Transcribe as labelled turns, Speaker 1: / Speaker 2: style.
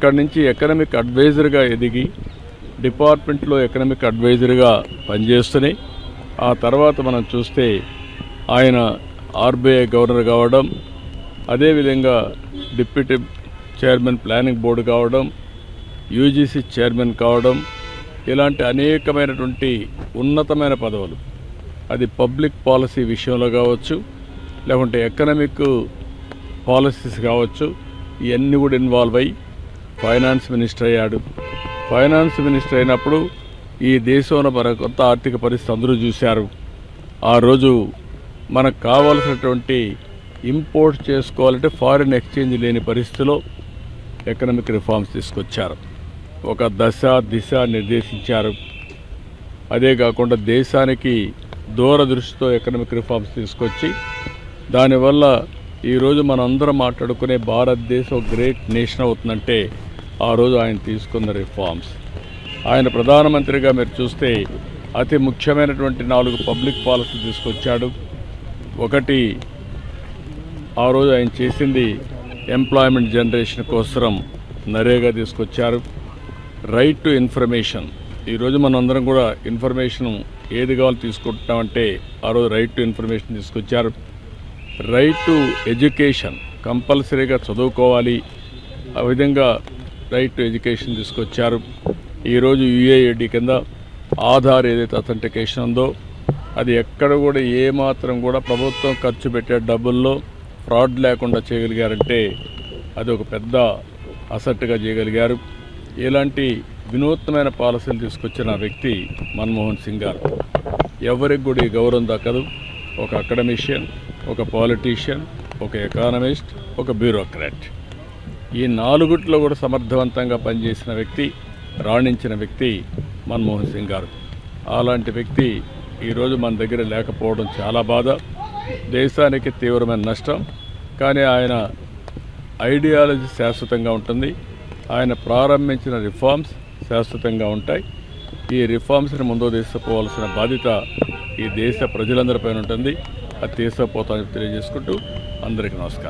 Speaker 1: అక్కడి నుంచి ఎకనామిక్ అడ్వైజర్గా ఎదిగి డిపార్ట్మెంట్లో ఎకనామిక్ అడ్వైజర్గా పనిచేస్తున్నాయి. ఆ తర్వాత మనం చూస్తే ఆయన ఆర్బీఐ గవర్నర్ కావడం, అదేవిధంగా డిప్యూటీ చైర్మన్ ప్లానింగ్ బోర్డు కావడం, యూజీసీ చైర్మన్ కావడం, ఇలాంటి అనేకమైనటువంటి ఉన్నతమైన పదవులు, అది పబ్లిక్ పాలసీ విషయంలో కావచ్చు, లేకుంటే ఎకనామిక్ పాలసీస్ కావచ్చు, ఇవన్నీ కూడా ఇన్వాల్వ్ అయ్యి ఫైనాన్స్ మినిస్టర్ అయ్యాడు. ఫైనాన్స్ మినిస్టర్ అయినప్పుడు ఈ దేశంలో మన కొత్త ఆర్థిక పరిస్థితి అందరూ చూశారు. ఆ రోజు మనకు కావాల్సినటువంటి ఇంపోర్ట్ చేసుకోవాలంటే ఫారిన్ ఎక్స్చేంజ్ లేని పరిస్థితిలో ఎకనామిక్ రిఫార్మ్స్ తీసుకొచ్చారు. ఒక దిశ నిర్దేశించారు. అదే కాకుండా దేశానికి దూరదృష్టితో ఎకనామిక్ రిఫార్మ్స్ తీసుకొచ్చి దానివల్ల ఈరోజు మనందరం మాట్లాడుకునే భారతదేశం గ్రేట్ నేషన్ అవుతుందంటే ఆ రోజు ఆయన తీసుకున్న రిఫార్మ్స్. ఆయన ప్రధానమంత్రిగా మీరు చూస్తే అతి ముఖ్యమైనటువంటి 4 పబ్లిక్ పాలసీలు తీసుకొచ్చాడు. ఒకటి, ఆ రోజు ఆయన చేసింది ఎంప్లాయ్మెంట్ జనరేషన్ కోసం నరేగా తీసుకొచ్చారు. రైట్ టు ఇన్ఫర్మేషన్, ఈరోజు మనందరం కూడా ఇన్ఫర్మేషన్ ఏది కావాలో తీసుకుంటున్నామంటే ఆ రోజు రైట్ టు ఇన్ఫర్మేషన్ తీసుకొచ్చారు. రైట్ టు ఎడ్యుకేషన్, కంపల్సరీగా చదువుకోవాలి, ఆ విధంగా రైట్ టు ఎడ్యుకేషన్ తీసుకొచ్చారు. ఈరోజు యుఏఐడి కింద ఆధార్ ఏదైతే అథెంటికేషన్ ఉందో అది ఎక్కడ కూడా ఏమాత్రం కూడా ప్రభుత్వం ఖర్చు పెట్టే డబ్బుల్లో ఫ్రాడ్ లేకుండా చేయగలిగారంటే అది ఒక పెద్ద అసెట్గా చేయగలిగారు. ఇలాంటి వినూత్నమైన పాలసీలు తీసుకొచ్చిన వ్యక్తి మన్మోహన్ సింగ్ గారు. ఎవరికి కూడా ఈ గౌరవం దక్కదు. ఒక అకాడమిషియన్, ఒక పాలిటీషియన్, ఒక ఎకానమిస్ట్, ఒక బ్యూరోక్రాట్, ఈ 4 కూడా సమర్థవంతంగా పనిచేసిన వ్యక్తి, రాణించిన వ్యక్తి మన్మోహన్ సింగ్ గారు. అలాంటి వ్యక్తి ఈరోజు మన దగ్గర లేకపోవడం చాలా బాధ, దేశానికి తీవ్రమైన నష్టం. కానీ ఆయన ఐడియాలజీ శాశ్వతంగా ఉంటుంది. ఆయన ప్రారంభించిన రిఫార్మ్స్ శాశ్వతంగా ఉంటాయి. ఈ రిఫార్మ్స్ని ముందు తీసుకుపోవాల్సిన బాధ్యత ఈ దేశ ప్రజలందరిపైన ఉంటుంది. అది తీసుకుపోతామని తెలియజేసుకుంటూ అందరికీ నమస్కారం.